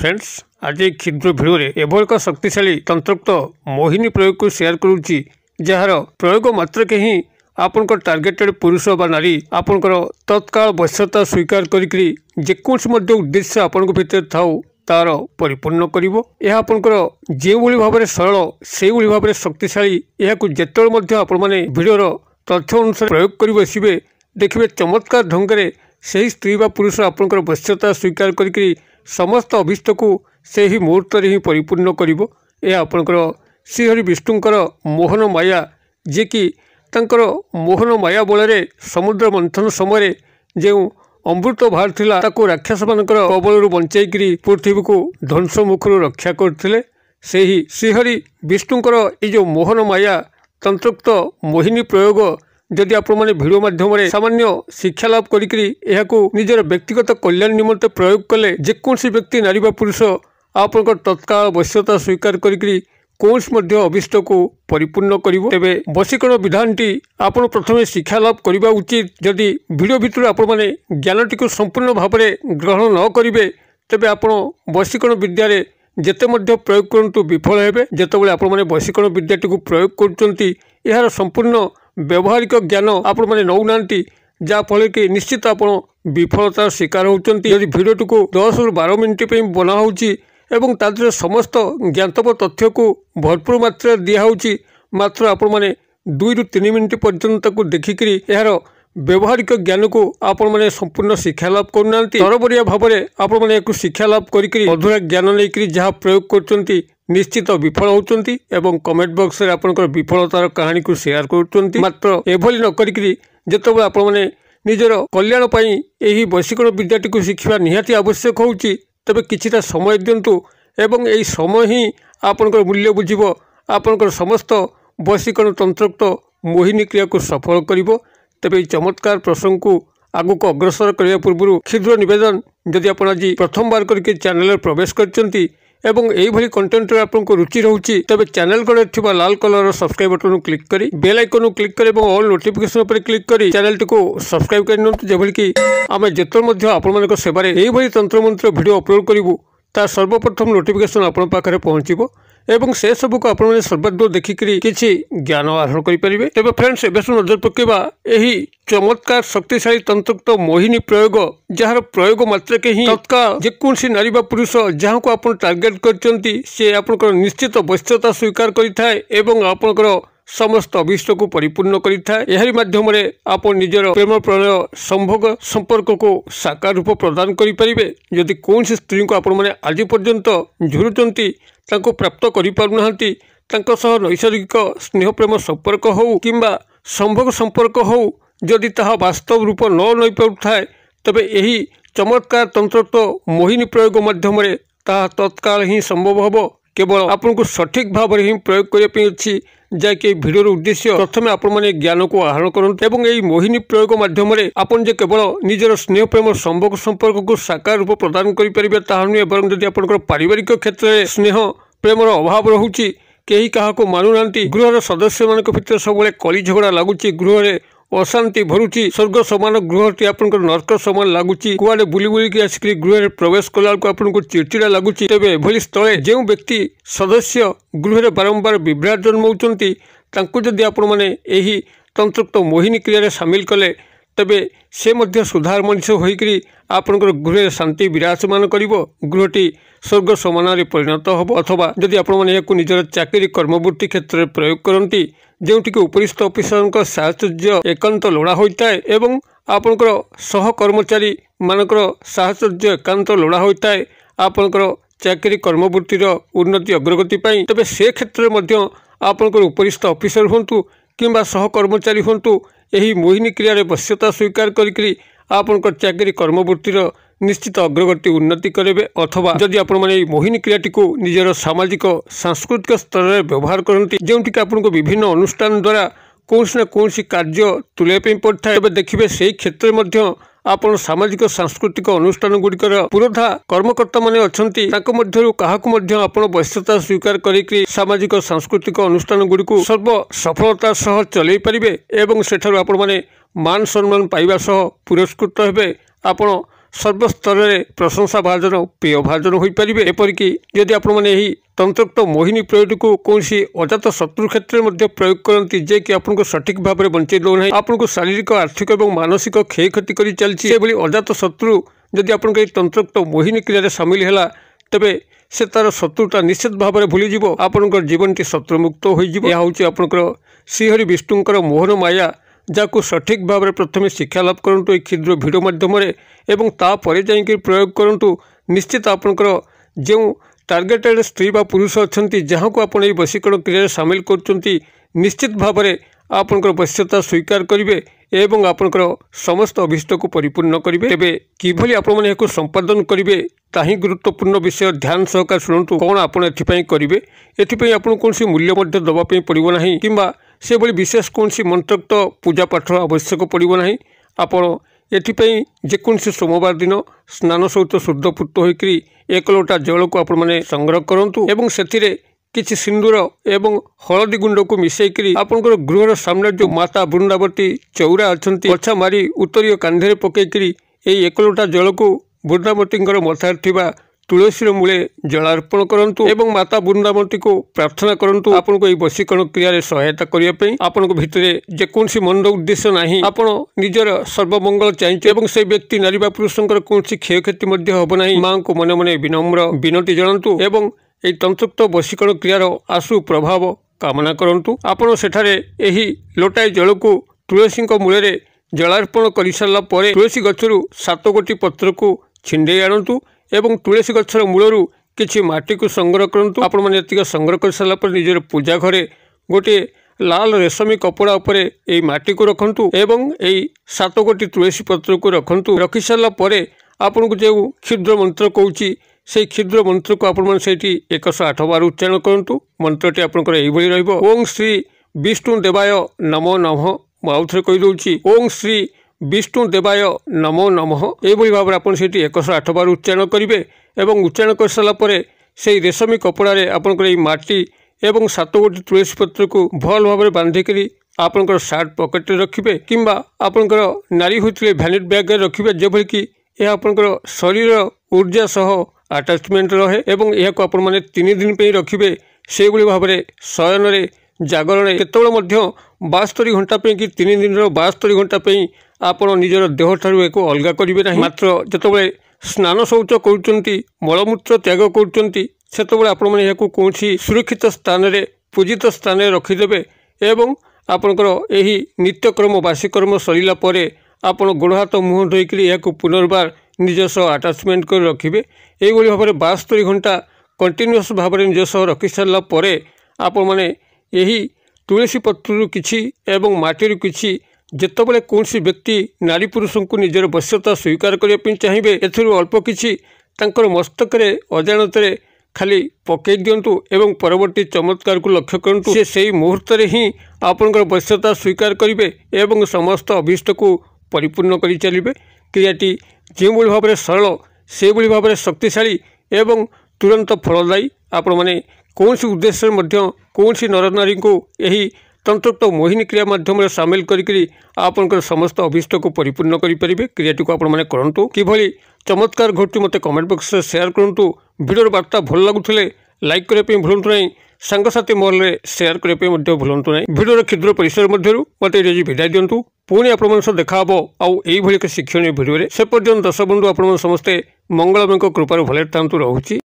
Friends आज एक क्षुद्र भिडियो एभल एक शक्तिशाली तंत्रोक्त मोहिनी प्रयोग को शेयर करुच्ची जार प्रयोग मात्र के ही आपण टार्गेटेड पुरुष बा नारी आपणकर तत्काल वश्यता स्वीकार करी जेकोसी उद्देश्य आपण भितर थाउ तार परिपूर्ण करिवो। यह आपणकर जो भाव में सरल से भाव में शक्तिशाली यह जिते आपण मैंने भिडियोर तथ्य अनुसार प्रयोग कर बसवे देखिए चमत्कार ढंग से सही स्त्री बा पुरुष आपणकर वश्यता स्वीकार करी समस्त अभीष्ट को से ही मुहूर्त ही परिपूर्ण करिवो। यह आपणकर श्रीहरि विष्णुंकर मोहन माया जे कि तांकर मोहन माया बल समुद्र मंथन समय जो अमृत बाहर थिला ताको राक्षस मानकर कबलरू बंचाई पृथ्वी को ध्वंस मुखर रक्षा करथिले। से ही श्रीहरि विष्णुंकर ये जो मोहन माया तंत्रोक्त मोहिनी प्रयोग जदि आपण मैंने भिडियो माध्यम सामान्य शिक्षा लाभ करी निजर व्यक्तिगत कल्याण निमंते प्रयोग कले जेकोसी व्यक्ति नारी बा पुरुष आपण तत्काल वश्यता स्वीकार करी कौनसी अभीष्ट को परिपूर्ण करिवो। तेबे वशीकरण विधानटी आपण प्रथमे शिक्षा लाभ करबा उचित। जदि भिडियो भितर आपण माने ज्ञानटी को संपूर्ण भाव में ग्रहण न करिवे तेबे आपण वशीकरण विद्या जेते मध्य प्रयोग करंतु विफल हेबे। जेतेबेले आपण माने वशीकरण विद्याटी को प्रयोग करचंती यार संपूर्ण व्यवहारिक ज्ञान आपण माने नौनांती जाफल कि निश्चित आपण विफलतार शिकार होचंती। यदि भिडियोटी को 10 ରୁ 12 मिनिट पे बना होची एवं तादरे समस्त ज्ञातव्य तथ्य को भरपूर मात्रा दिया मात्र आपण माने 2 ରୁ 3 मिनिट पर्यंत को देखिकी यार व्यवहारिक ज्ञान को आपण माने संपूर्ण शिक्षा लाभ करना तरबरिया भाव में आपण माने शिक्षा लाभ करी अधूरा ज्ञान नहीं जहाँ प्रयोग करचंती निश्चित विफल होचंती एवं कमेंट बॉक्स रे आपनकर विफलतार कहानी को शेयर करचंती। मात्र एभली न करी जेतेबेले आपण माने निजर कल्याण पई एही वशीकरण विद्याटी को शिखिबा निहाती आवश्यक होउची तबे किछिटा समय दियंतु एवं एही समय ही आपनकर मूल्य बुझिबो आपनकर समस्त वशीकरण तंत्रोक्त मोहिनी क्रिया को सफल करिवो। तेबे चमत्कार प्रसंग को आगु को अग्रसर करने पूर्व क्षुद्र निवेदन जदि आप आज प्रथम बार करके चैनल प्रवेश करचंती एवं यही कंटेंट आपको रुचि रोचे तेज चैनल को लाल कलर सब्सक्राइब बटन क्लिक करी बेल आइकन क्लिक करी और ऑल नोटिफिकेशन पर क्लिक करी चैनल टी को सब्सक्राइब कर जेभली कि आम जिते आपण सेवार यही तंत्र मंत्र वीडियो अपलोड करूँ ता सर्वप्रथम नोटिफिकेशन आपण पाखे पहुँचो एवं से सब को आपण सर्वाधिक देखिकी किसी ज्ञान आहरण करेंगे। तेज फ्रेंड्स एवं नजर पकेबा यही चमत्कार शक्तिशाली तंत्रोक्त मोहिनी प्रयोग जार प्रयोग मात्र के ही तत्काल जेकोसी नारी बा पुरुष जहाँ को आप टार्गेट करचंती से आपनकर निश्चित वश्यता स्वीकार करिथाय एवं आपनकर समस्त अभीष्ट को परिपूर्ण करिथाय। एहरी माध्यम रे आप निजर प्रेम प्रणय संभोग संपर्क को साकार रूप प्रदान करि परिबे। यदि कौन स्त्री को आपण माने आज पर्यंत झुरुचंती तांको प्राप्त करि पारुनाहांती तांको सह नैसर्गिक स्नेह प्रेम संपर्क हो किंबा संभोग संपर्क हो जदि ताहा वास्तव रूप न नहीं पारुथाय तबे यही चमत्कार तंत्रोक्त मोहिनी प्रयोग माध्यम रे ताहा तत्काल ही संभव हबो। केवल आपन को सठिक भाव में ही प्रयोग करने अच्छी जैकि भिडियोर उद्देश्य प्रथम आपण माने ज्ञान को आहरण करते एवं यही मोहिनी प्रयोग माध्यम आपन जे केवल निजर स्नेह प्रेम संभोग संपर्क को साकार रूप प्रदान करें ताहा नुहे बरं जदि आपनकर पारिवारिक क्षेत्र में स्नेह प्रेमर अभाव रहुची केही काहाको मानुना गृहर सदस्य मान भर सब कली झगड़ा लगुच गृह अशांति भरुची स्वर्ग समान गृहटी आपनकर नर्क समान लगुच कुआडे बुली बुलिकी आसिक गृह प्रवेश कला आपको चिड़चिड़ा लगुच। तेज एभली स्थले जो व्यक्ति सदस्य गृह बारंबार विभ्राट जन्माउचंती तांको जदि आपण माने एही तंत्रोक्त मोहिनी क्रिया सामिल कले तेबे से मध्य सुधार मनीष होइकरी आपनकर गृह शांति विराजमान करिवो गृहटी स्वर्ग समान परिणत होब। अथवा जदि आपण माने याकु निजर चाकरी कर्मवृत्ति क्षेत्र में प्रयोग करती जोटिक उपरिस्थ अफिसर साहचर्य एकांत लोड़ा होता है एवं आपनकर सहकर्मचारी मानकर साहचर्य एकांत लोड़ा होता है आपनकर चाकरी कर्मवृत्तिर उन्नति अग्रगति पाई तबे से क्षेत्र में आपनकर उपरिस्थ अफिसर होंतु किंबा सहकर्मचारी होंतु यही मोहिनी क्रिया वश्यता स्वीकार करी आपनकर चाकरी कर्मवृत्तिर निश्चित अग्रगति उन्नति करेंगे। अथवा जदि आपण माने मोहिनी क्रियाटी को निजर सामाजिक सांस्कृतिक स्तर में व्यवहार करती जोटिक आपको विभिन्न अनुष्ठान द्वारा कौन ना कौन कार्य तुले पड़ता है देखिए से क्षेत्र में आपण सामाजिक सांस्कृतिक अनुष्ठान गुड़िकर पुरोधा कर्मकर्ता माने अछंती ताको मध्यरु काहाकु मध्य आपण वश्यता स्वीकार करी सामाजिक सांस्कृतिक अनुष्ठान गुड़िक सर्व सफलता सह चलई पारिबे एवं सेठारु आपण माने मान सम्मान पाइबा सह पुरस्कृत हेबे। आपण सर्वस्तर में प्रशंसा भाजन प्रिय भाजन हो पारे। एपरिकी जदि आपने तंत्रोक्त मोहिनी प्रयोग को कौन अजात शत्रु क्षेत्र में प्रयोग करती जे कि आपको सठिक भाव में बंचे दौना आपको शारीरिक आर्थिक और मानसिक क्षय क्षति कर चलती अजात शत्रु जदि आप तंत्रोक्त मोहिनी क्रिया सामिल है तेबे से तार शत्रुता निश्चित भाव में भूलीज आपंकर जीवन टी शत्रुमुक्त होकर श्रीहरि विष्णुकर मोहन माया जहाँ सठिक भाव में प्रथम शिक्षा लाभ करूँ ये क्षुद्र भिडियो मध्यम एवं तापर जाकि प्रयोग करूँ निश्चित आपंकर जो टार्गेटेड स्त्री बा पुरुष अच्छा जहाँ को आप वशीकरण क्रिया सामिल कर निश्चित भाव में आपंकर वश्यता स्वीकार करेंगे एवं आपंकर समस्त अभीष्ट को परिपूर्ण करेंगे। तेबे किभली आपण माने संपादन करेंगे ताही गुरुत्वपूर्ण विषय ध्यान सहकार शुणु कौन आपड़ करेंगे एथि आपको कौन मूल्य दवाई पड़ो ना कि से भली विशेष कौन मंत्रोक्त पूजा पाठ आवश्यक पड़ो ना आपण एथिपाई जेकोसी सोमवार दिन स्नान सहित शुद्धपूत होकर एक लोटा जल को आपण माने संग्रह करूँ एवं से किछि सिंदूर एवं हलदी गुंड को मिसईकरी आपंकर गृहर सामने जो माता वृंदावती चौरा अच्छा पछा मारी उत्तरीय कांधे पकईकरी यही एक लोटा जल को वृंदावती मथार थिबा तुलसी मूले जलार्पण करंतु एवं माता वृंदावती को प्रार्थना करंतु आपनको ये वशीकरण क्रिया सहायता करने आपनको भितर जेकोसी मंद उद्देश्य नहीं आपण निजर सर्वमंगल चाहिए एवं से व्यक्ति नारी बा पुरुषंकर कौन क्षय क्षति हम ना माँ को मन मन विनम्र विनती जनातु एवं ये तंत्रोक्त वशीकरण क्रियार आशु प्रभाव कामना करंतु आपण सेठारे एही लोटाए जल को तुलसी मूल जलार्पण कर सारा तुलसी गचरू 7 गोटी पत्र को छिंडे आणतु एवं तुलसी गचर मूलरू किछि माटी को संग्रह करंतु आपण माने एतिक संग्रह कर सारा पर निजर पूजा घरे गोटे लाल रेशमी कपड़ा उपरे एई माटी को रखंतु एवं एई 7 गोटी तुलसी पत्र को रखंतु रखि सारा परे आपनको जो क्षुद्र मंत्र कहूची से क्षुद्र मंत्र को आपण से 108 बार उच्चारण करूँ मंत्रटी आपंकर यही ओं श्री विष्णु देवाय नमो नमः मुझे कहीदे ओं श्री विष्णु देवाय नमो नमः यही भाव में आपड़ से 108 बार उच्चारण करेंगे एवं उच्चारण कर सारापर से रेशमी कपड़े आपंकर माटी एवं 7 गोटी तुलसी पत्र को भल भाव में बांधिकी आपंकर सार्ट पकेट रखिए कि आपंकर नारी होते भैनिटी बैग रखिए जेभली कि यह आपंकर शरीर ऊर्जा सह आटाचमेंट रहे एवं यह को आपण माने 3 दिन पे रखिए से भाव में शयन जागरण केतबले 72 घंटा पे कि 3 दिन 72 घंटा पे आपण निजर देह ठारू एक अलग करेंगे ना मात्र जितेबाला स्नान शौच कर मलमूत्र त्याग करते आपण मैंने कौन सुरक्षित स्थान में पूजित स्थान में रखिदेवे एवं आपणकर यही नित्यक्रम बासीकर्म सरला आपण गोड़ हाथ मुँह धोईक पुनर्बार निज सह आटाचमेंट कर रखिए यही भाव में 72 घंटा कंटिन्यूअस भाव में निज सह रखि सारापर आपण मैंने यही तुलसी पत्रु किछि एवं माटीरु किछि जेतेबेले कौन व्यक्ति नारी पुरुष को निजर वश्यता स्वीकार करने चाहिए एथुरु अल्प किछि तांकर मस्तक अजाणत खाली पकई दिंतु एवं परवर्ती चमत्कार को लक्ष्य करूँ से मुहूर्त ही आपंकर वश्यता स्वीकार करेंगे एवं समस्त अभीष्ट को परिपूर्ण कर चलिए क्रियाटी जो भाव में सरल से भाव में शक्तिशाली एवं तुरंत फलदायी आपण मैंने कौन उद्देश्य कौन नर नारी को यही तंत्रोक्त मोहिनी क्रिया माध्यम सामिल करी आपंकर समस्त अभीष्ट को परिपूर्ण करेंगे क्रियाटी को आपने करूँ किभली चमत्कार घटू मत कमेंट बॉक्स में शेयर करूँ वीडियो वार्ता भल लगुले लाइक करने भूलु ना सांगसाथी महल में शेयर करने भूलु ना वीडियो क्षुद्र परिसर मध्य मत विदाय दिंतु पुणी आपण देखा आउ यही शिक्षणीय भिडियो से पर्यंत दर्शक बंधु आपण समस्ते मंगलमय कृपार भले था रहुची।